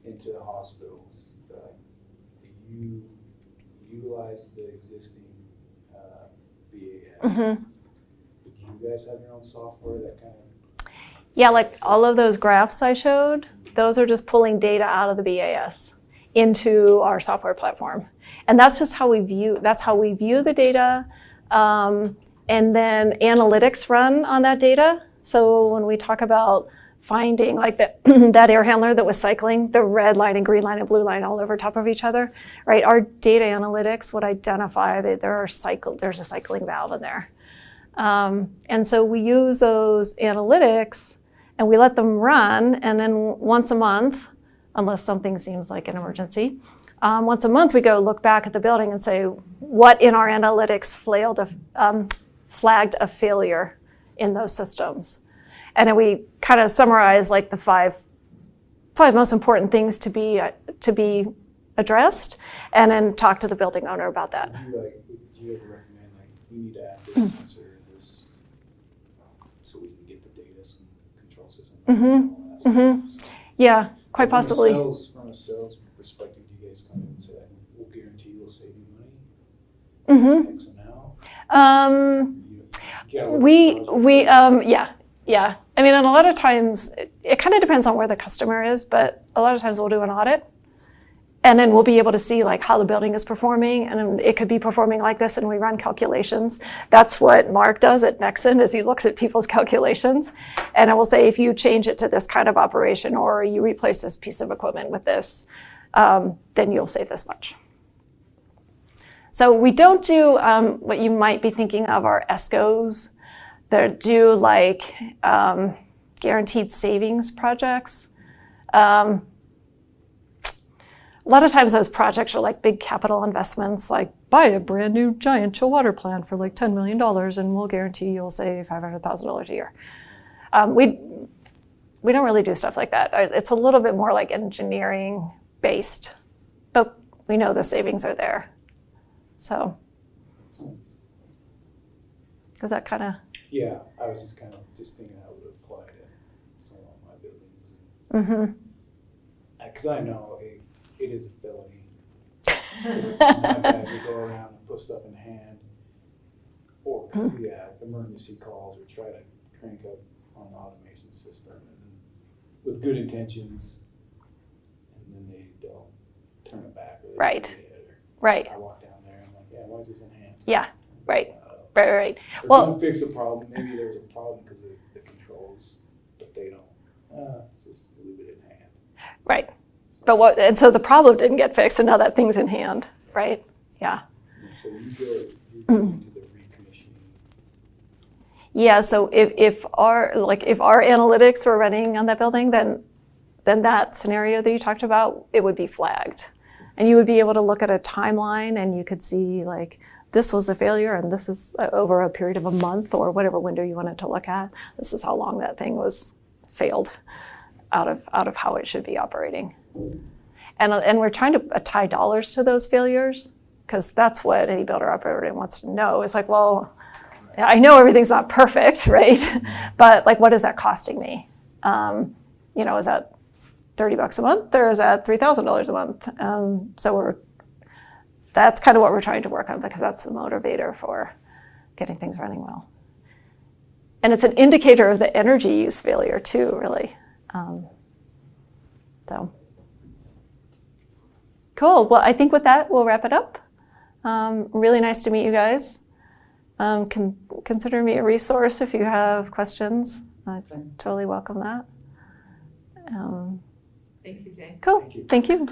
into the hospitals, you utilize the existing BAS. Do you guys have your own software that kind of? Yeah, like all of those graphs I showed, those are just pulling data out of the BAS into our software platform. And that's just how we view the data. And then analytics run on that data. So when we talk about finding like that air handler that was cycling the red line and green line and blue line all over top of each other, right? Our data analytics would identify that there's a cycling valve in there. And so we use those analytics and we let them run, and then once a month, unless something seems like an emergency, once a month we go look back at the building and say, what in our analytics flagged a failure in those systems. And then we kind of summarize like the five most important things to be addressed, and then talk to the building owner about that. Do you ever recommend, like, we need to add this sensor, this, so we can get the data, some control system? Yeah, quite possibly. From a sales perspective, do you guys come in and say, like, we'll guarantee we'll save you money? X amount? I mean, and a lot of times, it kind of depends on where the customer is, but a lot of times we'll do an audit, and then we'll be able to see like how the building is performing, and it could be performing like this, and we run calculations. That's what Mark does at Nexen, is he looks at people's calculations, and I will say, if you change it to this kind of operation, or you replace this piece of equipment with this, then you'll save this much. So we don't do what you might be thinking of are ESCOs that do like guaranteed savings projects. A lot of times those projects are like big capital investments, like buy a brand new giant chill water plant for like $10 million and we'll guarantee you'll save $500,000 a year. We don't really do stuff like that. It's a little bit more like engineering based, but we know the savings are there. So, is that kind of? Yeah, I was just kind of thinking how it would apply to some of my buildings. Because I know it is a felony. 'Cause my guys would go around and put stuff in hand, or emergency calls, or try to crank up on an automation system, and with good intentions, and then they don't turn it back. Or they Right. forget it, or Right. I walk down there and I'm like, yeah, why is this in hand? Yeah. Right. Right. They're Well, gonna fix a problem. Maybe there's a problem because of the controls, but they don't. Let's just leave it in hand. right. But and so the problem didn't get fixed, and now that thing's in hand, right? Yeah. And so you go into the recommissioning. Yeah. So if our analytics were running on that building, then that scenario that you talked about, it would be flagged, and you would be able to look at a timeline, and you could see like, this was a failure, and this is over a period of a month or whatever window you wanted to look at. This is how long that thing was failed out of how it should be operating. And we're trying to tie dollars to those failures, because that's what any builder operator wants to know. It's like, well, I know everything's not perfect, right? But like, what is that costing me? Is that $30 a month, or is that $3,000 a month? That's kind of what we're trying to work on, because that's the motivator for getting things running well. And it's an indicator of the energy use failure too, really. So, cool. Well, I think with that, we'll wrap it up. Really nice to meet you guys. Consider me a resource if you have questions. I totally welcome that. Thank you, Jay. Cool. Thank you.